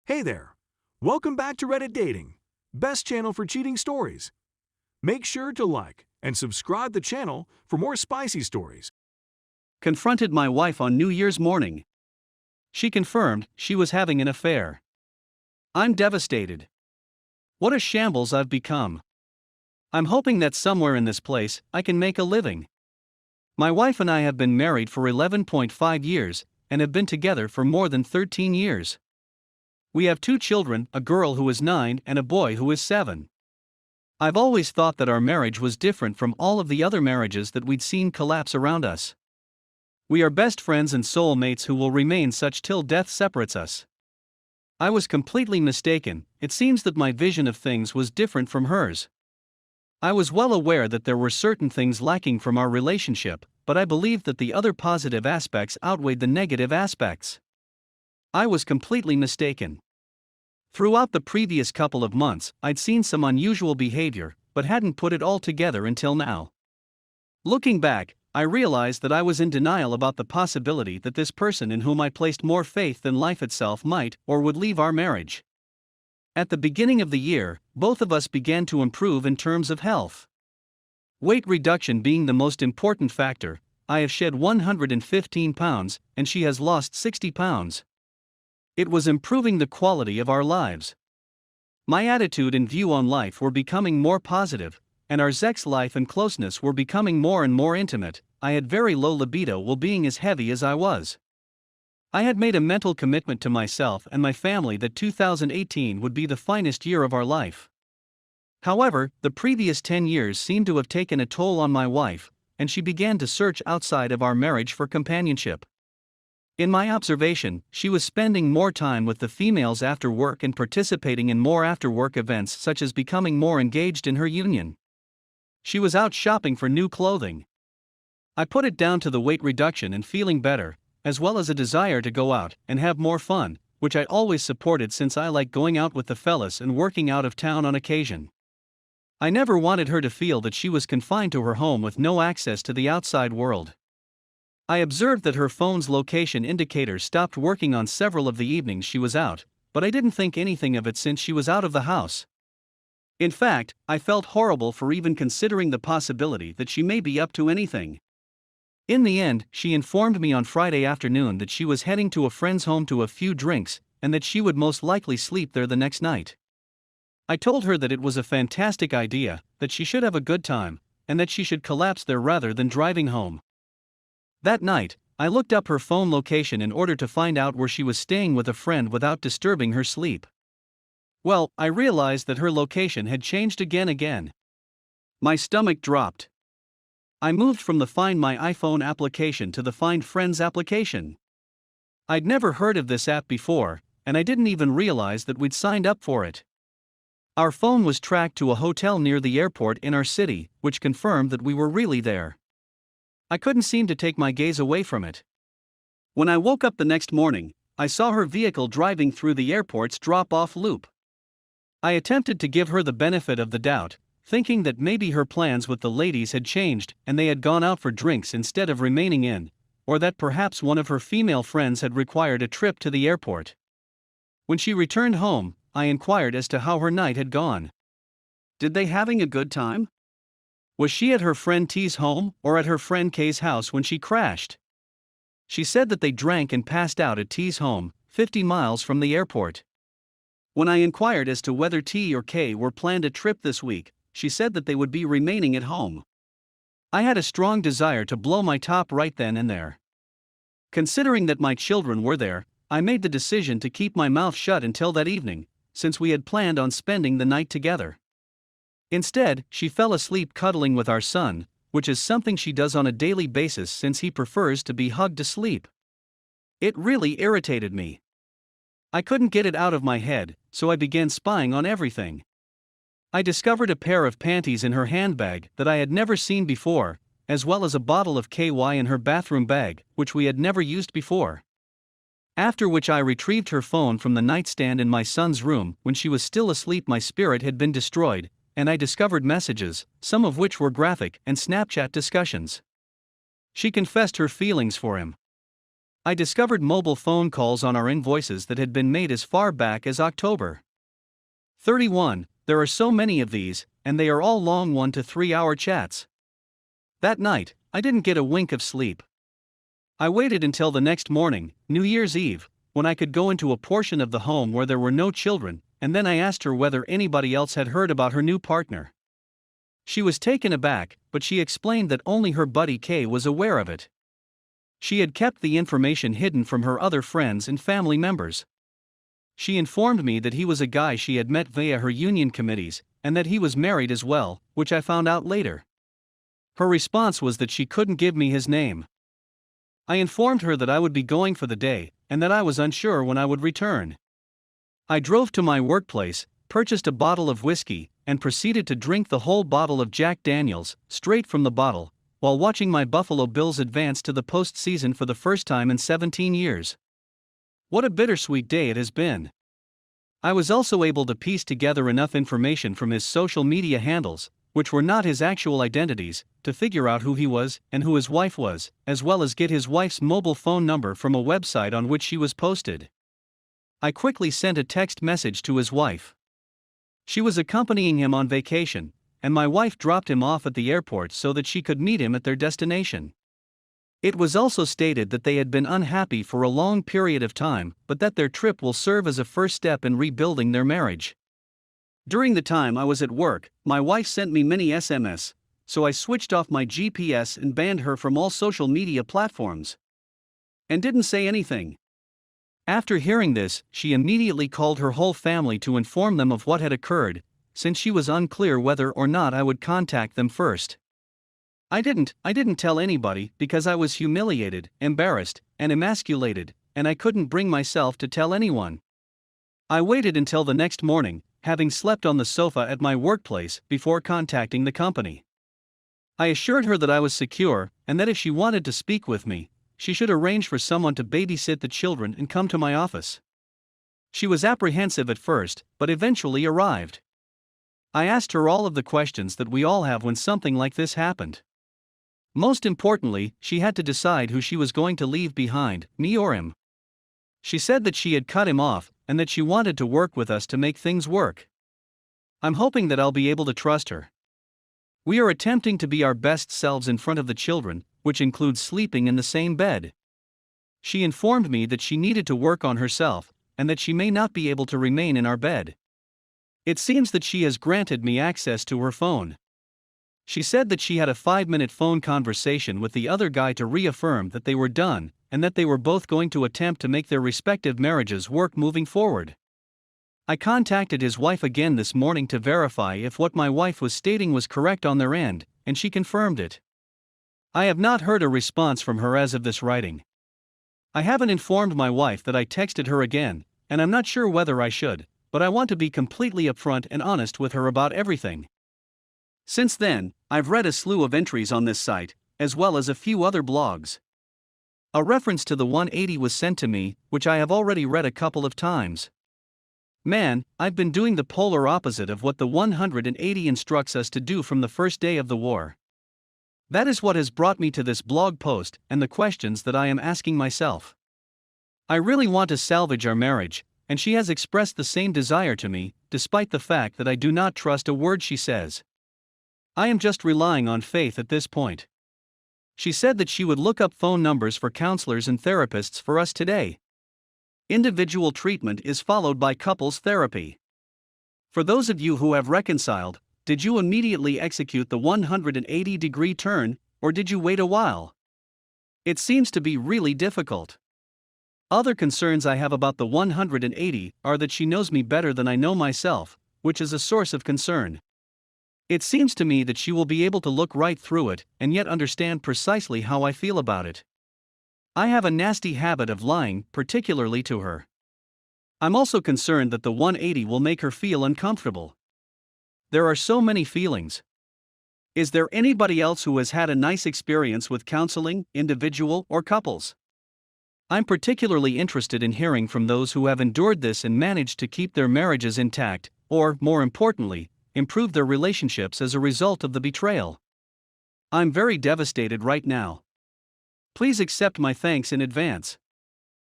Hey there! Welcome back to Reddit Dating, best channel for cheating stories. Make sure to like and subscribe the channel for more spicy stories. Confronted my wife on New Year's morning. She confirmed she was having an affair. I'm devastated. What a shambles I've become. I'm hoping that somewhere in this place I can make a living. My wife and I have been married for 11.5 years and have been together for more than 13 years. We have 2 children, a girl who is 9 and a boy who is 7. I've always thought that our marriage was different from all of the other marriages that we'd seen collapse around us. We are best friends and soulmates who will remain such till death separates us. I was completely mistaken. It seems that my vision of things was different from hers. I was well aware that there were certain things lacking from our relationship, but I believed that the other positive aspects outweighed the negative aspects. I was completely mistaken. Throughout the previous couple of months, I'd seen some unusual behavior, but hadn't put it all together until now. Looking back, I realized that I was in denial about the possibility that this person in whom I placed more faith than life itself might or would leave our marriage. At the beginning of the year, both of us began to improve in terms of health. Weight reduction being the most important factor, I have shed 115 pounds, and she has lost 60 pounds. It was improving the quality of our lives. My attitude and view on life were becoming more positive, and our sex life and closeness were becoming more and more intimate. I had very low libido while being as heavy as I was. I had made a mental commitment to myself and my family that 2018 would be the finest year of our life. However, the previous 10 years seemed to have taken a toll on my wife, and she began to search outside of our marriage for companionship. In my observation, she was spending more time with the females after work and participating in more after-work events, such as becoming more engaged in her union. She was out shopping for new clothing. I put it down to the weight reduction and feeling better, as well as a desire to go out and have more fun, which I always supported since I like going out with the fellas and working out of town on occasion. I never wanted her to feel that she was confined to her home with no access to the outside world. I observed that her phone's location indicator stopped working on several of the evenings she was out, but I didn't think anything of it since she was out of the house. In fact, I felt horrible for even considering the possibility that she may be up to anything. In the end, she informed me on Friday afternoon that she was heading to a friend's home to a few drinks, and that she would most likely sleep there the next night. I told her that it was a fantastic idea, that she should have a good time, and that she should collapse there rather than driving home. That night, I looked up her phone location in order to find out where she was staying with a friend without disturbing her sleep. Well, I realized that her location had changed again. My stomach dropped. I moved from the Find My iPhone application to the Find Friends application. I'd never heard of this app before, and I didn't even realize that we'd signed up for it. Our phone was tracked to a hotel near the airport in our city, which confirmed that we were really there. I couldn't seem to take my gaze away from it. When I woke up the next morning, I saw her vehicle driving through the airport's drop-off loop. I attempted to give her the benefit of the doubt, thinking that maybe her plans with the ladies had changed and they had gone out for drinks instead of remaining in, or that perhaps one of her female friends had required a trip to the airport. When she returned home, I inquired as to how her night had gone. Did they having a good time? Was she at her friend T's home or at her friend K's house when she crashed? She said that they drank and passed out at T's home, 50 miles from the airport. When I inquired as to whether T or K were planned a trip this week, she said that they would be remaining at home. I had a strong desire to blow my top right then and there. Considering that my children were there, I made the decision to keep my mouth shut until that evening, since we had planned on spending the night together. Instead, she fell asleep cuddling with our son, which is something she does on a daily basis since he prefers to be hugged to sleep. It really irritated me. I couldn't get it out of my head, so I began spying on everything. I discovered a pair of panties in her handbag that I had never seen before, as well as a bottle of KY in her bathroom bag, which we had never used before. After which I retrieved her phone from the nightstand in my son's room. When she was still asleep, my spirit had been destroyed, and I discovered messages, some of which were graphic, and Snapchat discussions. She confessed her feelings for him. I discovered mobile phone calls on our invoices that had been made as far back as October 31. There are so many of these, and they are all long 1 to 3 hour chats. That night, I didn't get a wink of sleep. I waited until the next morning, New Year's Eve, when I could go into a portion of the home where there were no children, and then I asked her whether anybody else had heard about her new partner. She was taken aback, but she explained that only her buddy Kay was aware of it. She had kept the information hidden from her other friends and family members. She informed me that he was a guy she had met via her union committees, and that he was married as well, which I found out later. Her response was that she couldn't give me his name. I informed her that I would be going for the day, and that I was unsure when I would return. I drove to my workplace, purchased a bottle of whiskey, and proceeded to drink the whole bottle of Jack Daniels, straight from the bottle, while watching my Buffalo Bills advance to the postseason for the first time in 17 years. What a bittersweet day it has been. I was also able to piece together enough information from his social media handles, which were not his actual identities, to figure out who he was and who his wife was, as well as get his wife's mobile phone number from a website on which she was posted. I quickly sent a text message to his wife. She was accompanying him on vacation, and my wife dropped him off at the airport so that she could meet him at their destination. It was also stated that they had been unhappy for a long period of time, but that their trip will serve as a first step in rebuilding their marriage. During the time I was at work, my wife sent me many SMS, so I switched off my GPS and banned her from all social media platforms. And didn't say anything. After hearing this, she immediately called her whole family to inform them of what had occurred, since she was unclear whether or not I would contact them first. I didn't tell anybody because I was humiliated, embarrassed, and emasculated, and I couldn't bring myself to tell anyone. I waited until the next morning, having slept on the sofa at my workplace, before contacting the company. I assured her that I was secure, and that if she wanted to speak with me, she should arrange for someone to babysit the children and come to my office. She was apprehensive at first, but eventually arrived. I asked her all of the questions that we all have when something like this happened. Most importantly, she had to decide who she was going to leave behind, me or him. She said that she had cut him off, and that she wanted to work with us to make things work. I'm hoping that I'll be able to trust her. We are attempting to be our best selves in front of the children, which includes sleeping in the same bed. She informed me that she needed to work on herself, and that she may not be able to remain in our bed. It seems that she has granted me access to her phone. She said that she had a 5-minute phone conversation with the other guy to reaffirm that they were done, and that they were both going to attempt to make their respective marriages work moving forward. I contacted his wife again this morning to verify if what my wife was stating was correct on their end, and she confirmed it. I have not heard a response from her as of this writing. I haven't informed my wife that I texted her again, and I'm not sure whether I should, but I want to be completely upfront and honest with her about everything. Since then, I've read a slew of entries on this site, as well as a few other blogs. A reference to the 180 was sent to me, which I have already read a couple of times. Man, I've been doing the polar opposite of what the 180 instructs us to do from the first day of the war. That is what has brought me to this blog post and the questions that I am asking myself. I really want to salvage our marriage, and she has expressed the same desire to me, despite the fact that I do not trust a word she says. I am just relying on faith at this point. She said that she would look up phone numbers for counselors and therapists for us today. Individual treatment is followed by couples therapy. For those of you who have reconciled, did you immediately execute the 180-degree turn, or did you wait a while? It seems to be really difficult. Other concerns I have about the 180 are that she knows me better than I know myself, which is a source of concern. It seems to me that she will be able to look right through it and yet understand precisely how I feel about it. I have a nasty habit of lying, particularly to her. I'm also concerned that the 180 will make her feel uncomfortable. There are so many feelings. Is there anybody else who has had a nice experience with counseling, individual or couples? I'm particularly interested in hearing from those who have endured this and managed to keep their marriages intact, or, more importantly, improve their relationships as a result of the betrayal. I'm very devastated right now. Please accept my thanks in advance.